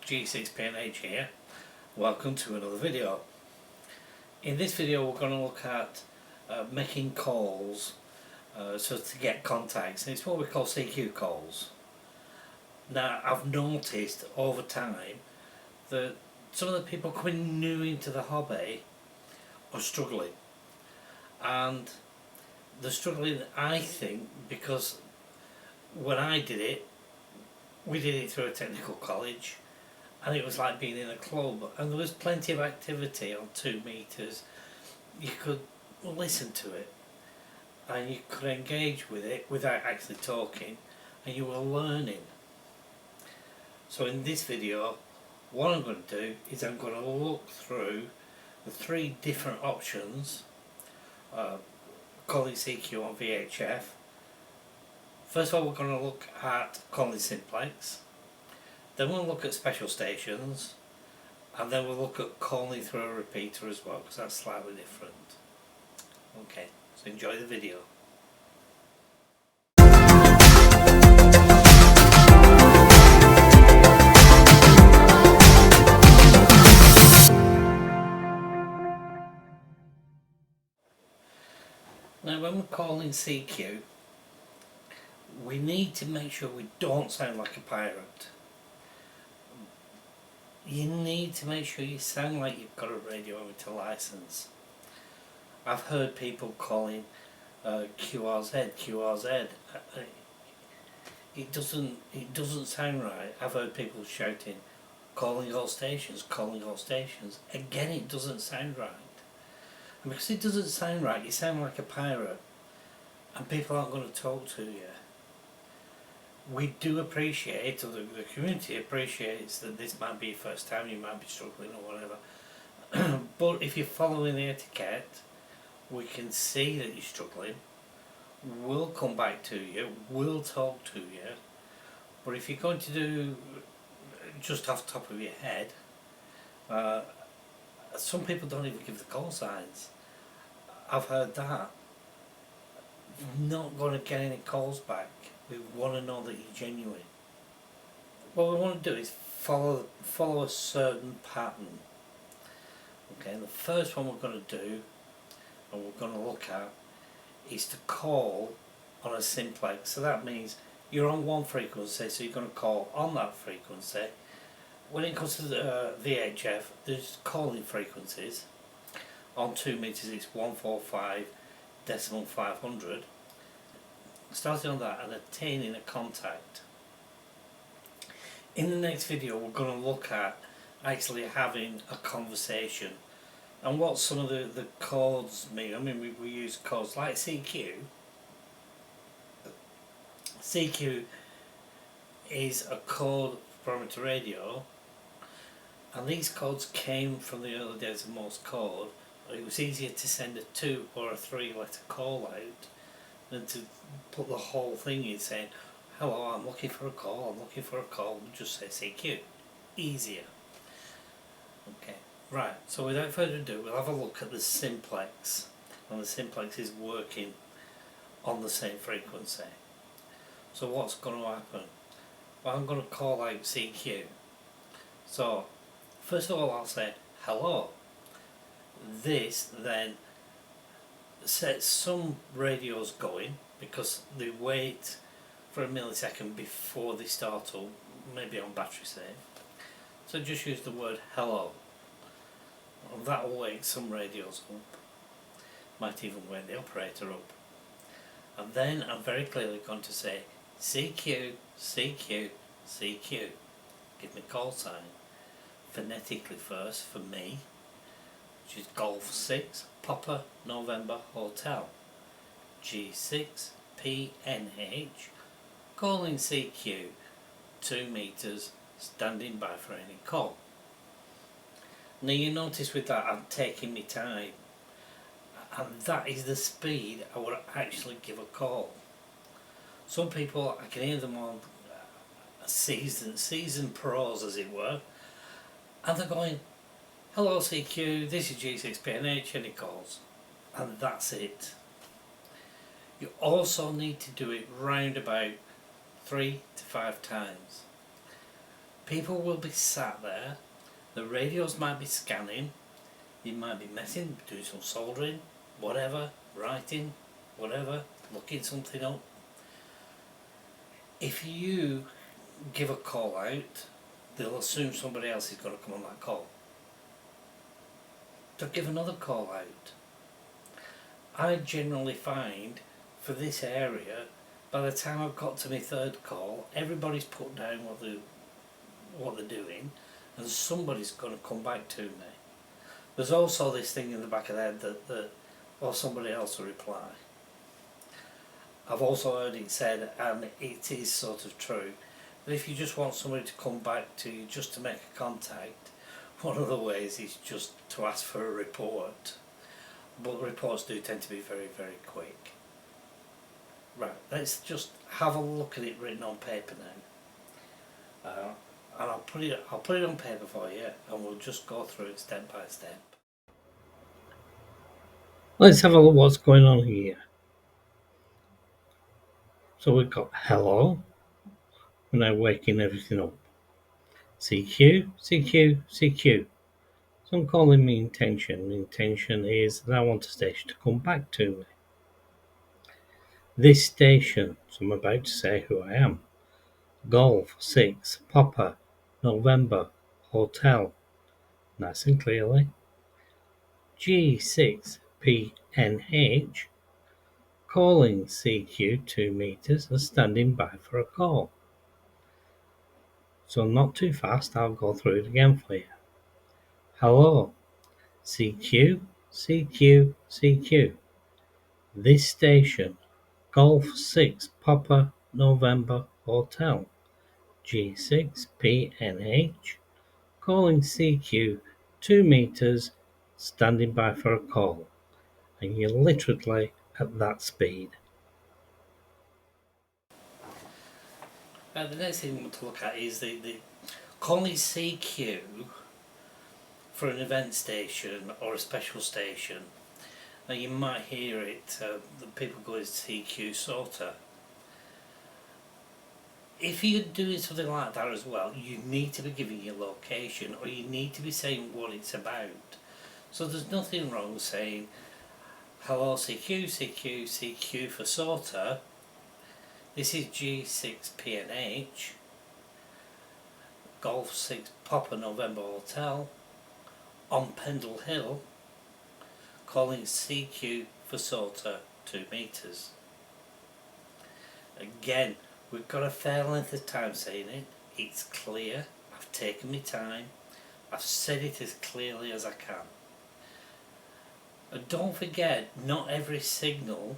G6PNH here. Welcome to another video. In this video we're going to look at making calls so to get contacts. It's what we call CQ calls. Now I've noticed over time that some of the people coming new into the hobby are struggling, and they're struggling, I think, because when I did it, we did it through a technical college, and it was like being in a club, and there was plenty of activity on 2 meters. You could listen to it and you could engage with it without actually talking, and you were learning. So in this video, what I'm going to do is I'm going to look through the 3 different options calling CQ on VHF. First of all, we're going to look at calling simplex, then we'll look at special stations, and then we'll look at calling through a repeater as well, because that's slightly different. Okay, so enjoy the video. Now when we're calling CQ, we need to make sure we don't sound like a pirate. You need to make sure you sound like you've got a radio amateur license. I've heard people calling QRZ. It doesn't sound right. I've heard people shouting, calling all stations. Again, it doesn't sound right. And because it doesn't sound right, you sound like a pirate, and people aren't going to talk to you. We do appreciate, or the community appreciates, that this might be your first time, you might be struggling or whatever. But if you're following the etiquette, we can see that you're struggling. We'll come back to you, we'll talk to you. But if you're going to do just off the top of your head, some people don't even give the call signs. I've heard that. You're not going to get any calls back. We want to know that you're genuine. What we want to do is follow a certain pattern. Okay, the first one we're going to do, and we're going to look at, is to call on a simplex. So that means you're on one frequency, so you're going to call on that frequency. When it comes to the VHF, there's calling frequencies. On 2 meters it's 145.500. Starting on that and attaining a contact. In the next video we're going to look at actually having a conversation and what some of the codes mean. I mean, we use codes like CQ. CQ is a code for amateur radio, and these codes came from the early days of Morse code. It was easier to send a 2 or a 3 letter call out than to put the whole thing in saying, hello, I'm looking for a call, just say CQ. Easier. Okay, right, so without further ado, we'll have a look at the simplex, and the simplex is working on the same frequency. So what's going to happen? Well, I'm going to call out CQ. So first of all, I'll say hello. This then sets some radios going, because they wait for a millisecond before they start up, maybe on battery save. So just use the word hello, and that will wake some radios up, might even wake the operator up. And then I'm very clearly going to say CQ, CQ, CQ. Give me call sign, phonetically first for me, which is Golf 6, Papa, November, Hotel. G6, PNH, calling CQ, 2 meters, standing by for any call. Now you notice with that I'm taking my time, and that is the speed I would actually give a call. Some people, I can hear them on seasoned pros as it were, and they're going, hello CQ, this is G6PNH, any calls? And that's it. You also need to do it round about 3 to 5 times. People will be sat there, the radios might be scanning, you might be messing, doing some soldering, whatever, writing, whatever, looking something up. If you give a call out, they'll assume somebody else is going to come on that call. They'll give another call out. I generally find for this area, by the time I've got to my third call, everybody's put down what they're doing, and somebody's going to come back to me. There's also this thing in the back of the head that or somebody else will reply. I've also heard it said, and it is sort of true, that if you just want somebody to come back to you just to make a contact, one of the ways is just to ask for a report. But reports do tend to be very, very quick. Right, let's just have a look at it written on paper now. And I'll put it on paper for you, and we'll just go through it step by step. Let's have a look what's going on here. So we've got hello, we're now waking everything up. CQ, CQ, CQ. So I'm calling me intention. The intention is that I want a station to come back to me. This station, so I'm about to say who I am. Golf 6 Papa November Hotel. Nice and clearly. G6PNH. Calling CQ 2 meters and standing by for a call. So not too fast, I'll go through it again for you. Hello, CQ, CQ, CQ. This station, Golf 6 Papa November Hotel, G6PNH, calling CQ 2 meters, standing by for a call. And you're literally at that speed. The next thing to look at is the calling CQ for an event station or a special station. Now you might hear it, the people go as CQ sorter. If you're doing something like that as well, you need to be giving your location, or you need to be saying what it's about. So there's nothing wrong saying, hello CQ, CQ, CQ for sorter. This is G6PNH, Golf 6 Papa November Hotel, on Pendle Hill, calling CQ for sorter 2 meters. Again, we've got a fair length of time saying it. It's clear. I've taken my time. I've said it as clearly as I can. And don't forget, not every signal,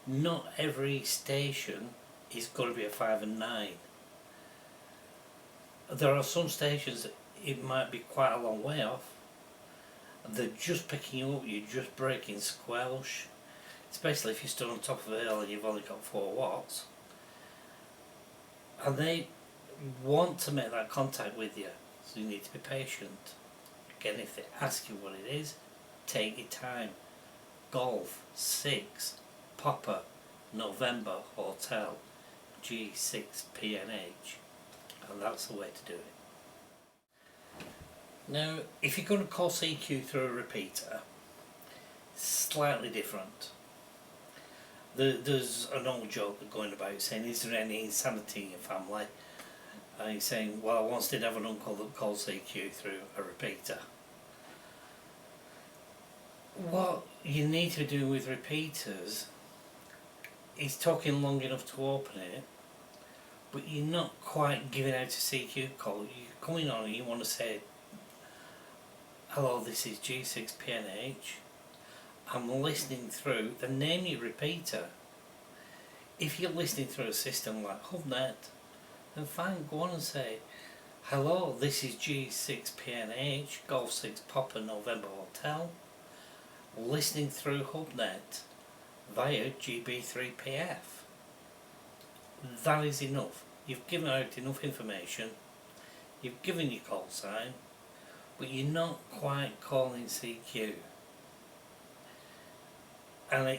not every station is going to be a 5 and 9. There are some stations that it might be quite a long way off. They're just picking you up, you're just breaking squelch, especially if you stood on top of a hill and you've only got 4 watts. And they want to make that contact with you, so you need to be patient. Again, if they ask you what it is, take your time. Golf 6 Papa November Hotel, G6PNH, and that's the way to do it. Now, if you're going to call CQ through a repeater, slightly different. There's an old joke going about saying, is there any insanity in your family? And he's saying, well, I once did have an uncle that called CQ through a repeater. What you need to be doing with repeaters is talking long enough to open it, but you're not quite giving out a CQ call. You're coming on and you want to say, hello, this is G6PNH. I'm listening through, then name your repeater. If you're listening through a system like HubNet, then fine, go on and say, hello, this is G6PNH, Golf 6 Papa November Hotel, listening through HubNet via GB3PF. That is enough. You've given out enough information, you've given your call sign, but you're not quite calling CQ. And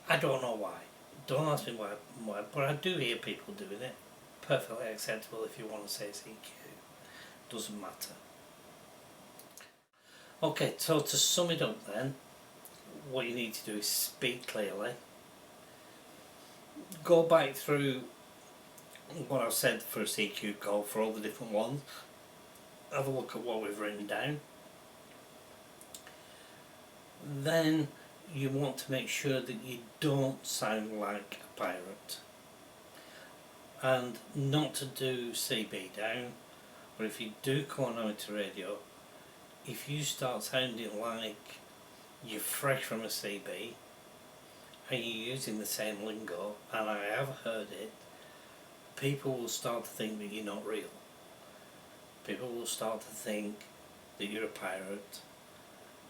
I don't know why. Don't ask me why, but I do hear people doing it. Perfectly acceptable if you want to say CQ. doesn't matter. Okay, so to sum it up then, what you need to do is speak clearly, go back through what I've said for a CQ call for all the different ones, have a look at what we've written down. Then you want to make sure that you don't sound like a pirate, and not to do CB down, or if you do come on amateur radio, if you start sounding like you're fresh from a CB and you're using the same lingo, and I have heard it, people will start to think that you're not real. People will start to think that you're a pirate,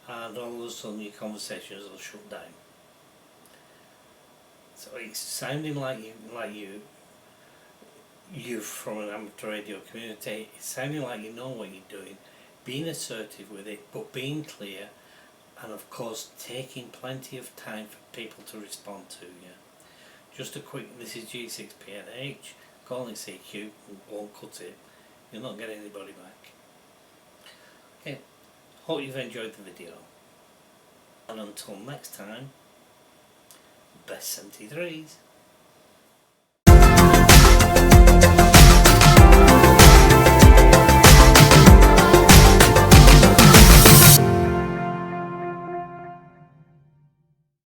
and all of a sudden your conversations will shut down. So it's sounding like you're from an amateur radio community. It's sounding like you know what you're doing, being assertive with it, but being clear, and of course taking plenty of time for people to respond to you. Just a quick, this is G6PNH, calling CQ won't cut it, you'll not get anybody back. Okay, hope you've enjoyed the video, and until next time, best 73s.